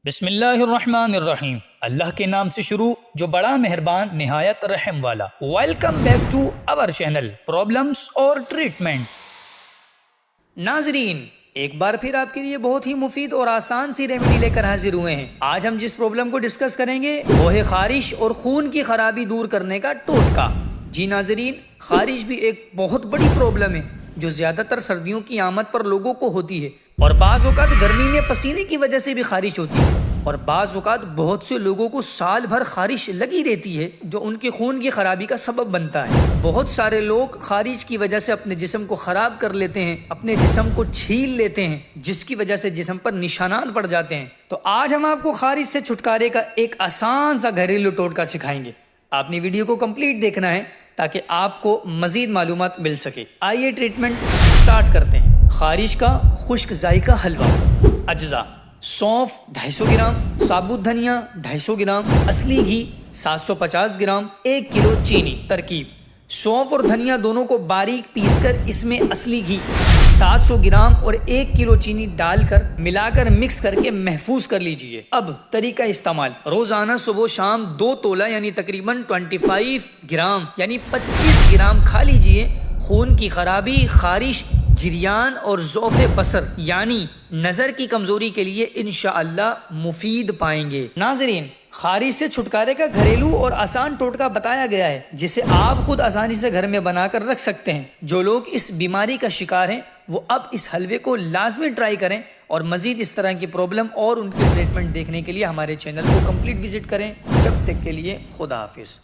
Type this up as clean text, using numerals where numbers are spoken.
بسم اللہ الرحمن الرحیم، اللہ کے نام سے شروع جو بڑا مہربان نہایت رحم والا۔ Welcome back to our channel problems اور ٹریٹمنٹ۔ ناظرین، ایک بار پھر آپ کے لیے بہت ہی مفید اور آسان سی ریمیڈی لے کر حاضر ہوئے ہیں۔ آج ہم جس پرابلم کو ڈسکس کریں گے وہ ہے خارش اور خون کی خرابی دور کرنے کا ٹوٹکا۔ جی ناظرین، خارش بھی ایک بہت بڑی پرابلم ہے جو زیادہ تر سردیوں کی آمد پر لوگوں کو ہوتی ہے، اور بعض اوقات گرمی میں پسینے کی وجہ سے بھی خارش ہوتی ہے، اور بعض اوقات بہت سے لوگوں کو سال بھر خارش لگی رہتی ہے جو ان کے خون کی خرابی کا سبب بنتا ہے۔ بہت سارے لوگ خارش کی وجہ سے اپنے جسم کو خراب کر لیتے ہیں، اپنے جسم کو چھیل لیتے ہیں، جس کی وجہ سے جسم پر نشانات پڑ جاتے ہیں۔ تو آج ہم آپ کو خارش سے چھٹکارے کا ایک آسان سا گھریلو ٹوٹکا سکھائیں گے۔ آپ نے ویڈیو کو کمپلیٹ دیکھنا ہے تاکہ آپ کو مزید معلومات مل سکے۔ آئیے ٹریٹمنٹ سٹارٹ کرتے ہیں۔ خارش کا خشک ذائقہ حلوہ۔ اجزاء: سونف 250 گرام، ثابت دھنیا 250 گرام، اصلی گھی 750 گرام، 1 کلو چینی۔ ترکیب: سونف اور دھنیا دونوں کو باریک پیس کر اس میں اصلی گھی 700 گرام اور 1 کلو چینی ڈال کر ملا کر مکس کر کے محفوظ کر لیجئے۔ اب طریقہ استعمال: روزانہ صبح و شام 2 تولہ یعنی تقریباً 25 گرام یعنی 25 گرام کھا لیجئے۔ خون کی خرابی، خارش، جریان اور ضعف بصر یعنی نظر کی کمزوری کے لیے انشاءاللہ مفید پائیں گے۔ ناظرین، خارش سے چھٹکارے کا گھریلو اور آسان ٹوٹکا بتایا گیا ہے جسے آپ خود آسانی سے گھر میں بنا کر رکھ سکتے ہیں۔ جو لوگ اس بیماری کا شکار ہیں وہ اب اس حلوے کو لازمی ٹرائی کریں، اور مزید اس طرح کی پرابلم اور ان کے ٹریٹمنٹ دیکھنے کے لیے ہمارے چینل کو کمپلیٹ وزٹ کریں۔ جب تک کے لیے خدا حافظ۔